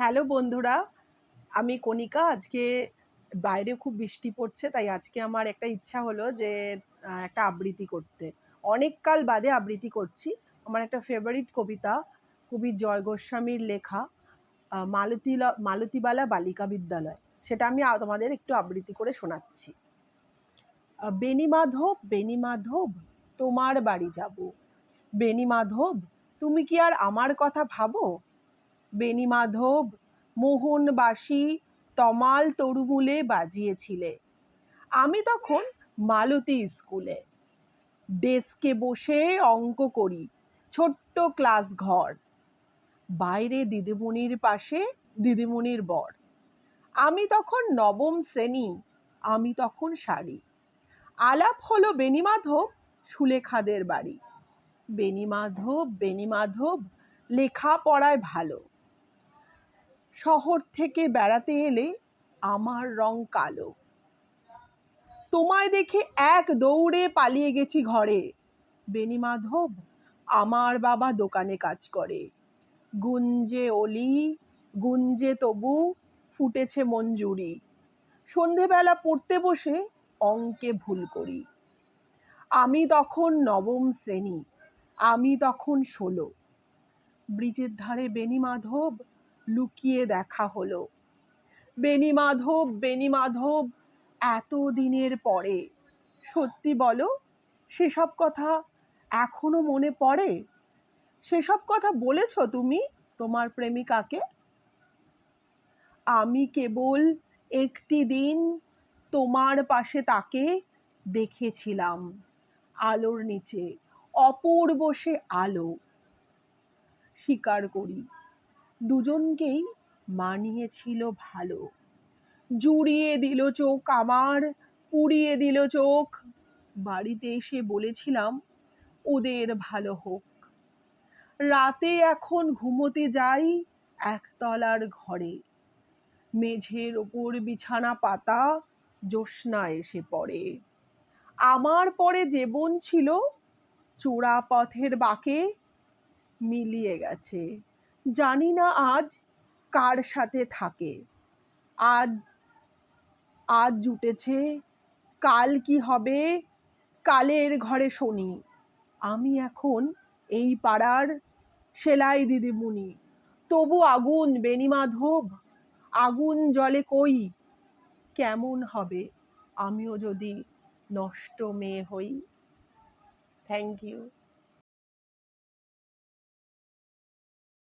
Hello বন্ধুরা, আমি কণিকা। আজকে বাইরে খুব বৃষ্টি পড়ছে, তাই আজকে আমার একটা ইচ্ছা হলো যে একটা আবৃত্তি করতে। অনেক কাল বাদে আবৃত্তি করছি। আমার একটা ফেভারিট কবিতা, কবি জয় গোস্বামীর লেখা 'মালতীবালা বালিকা বিদ্যালয়'। সেটা আমি তোমাদের একটু আবৃত্তি করে শোনাচ্ছি। বেণীমাধব, বেণীমাধব, তোমার বাড়ি যাব। বেণীমাধব, তুমি কি আর আমার কথা ভাবো? বেণীমাধব, মোহনবাসী তমাল তরুমুলে বাজিয়েছিলে। আমি তখন মালতী স্কুলে ডেস্কে বসে অঙ্ক করি, ছোট্ট ক্লাস ঘর। বাইরে দিদিমণির পাশে দিদিমণির বর। আমি তখন নবম শ্রেণী, আমি তখন শাড়ি। আলাপ হলো বেণীমাধব সুলেখাদের বাড়ি। বেণীমাধব, বেণীমাধব, লেখা পড়ায় ভালো। শহর থেকে বেড়াতে এলে আমার রং কালো। তোমায় দেখে এক দৌড়ে পালিয়ে গেছি ঘরে। বেণীমাধব, আমার বাবা দোকানে কাজ করে। গুঞ্জে অলি, গুঞ্জে তবু, ফুটেছে মঞ্জুরি। সন্ধেবেলা পড়তে বসে অঙ্কে ভুল করি। আমি তখন নবম শ্রেণী, আমি তখন 16। ব্রিজের ধারে বেণীমাধব লুকিয়ে দেখা হলো। বেণীমাধব, বেণীমাধব, এত দিনের পরে সত্যি বলো, সেসব কথা এখনো মনে পড়ে? সেসব কথা বলেছ তুমি তোমার প্রেমিকাকে? আমি কেবল একটি দিন তোমার পাশে তাকে দেখেছিলাম, আলোর নিচে, অপূর্ব সে আলো। স্বীকার করি, দুজনকেই মানিয়েছিল ভালো। জুড়িয়ে দিল চোখ আমার, পুড়িয়ে দিল চোখ। বাড়িতে এসে বলেছিলাম ওদের ভালো হোক। রাতে এখন ঘুমোতে যাই একতলার ঘরে। মেঝের ওপর বিছানা পাতা, জ্যোৎস্না এসে পড়ে। আমার পরে যে বোন ছিল চোরা পথের বাঁকে মিলিয়ে গেছে। জানি না আজ কার সাথে থাকে। আজ আজ জুটেছে, কাল কি হবে, কালের ঘরে শনি। আমি এখন এই পাড়ার সেলাই দিদিমণি। তবু আগুন বেণীমাধব, আগুন জ্বলে কই। কেমন হবে আমিও যদি নষ্ট মেয়ে হই। Thank you.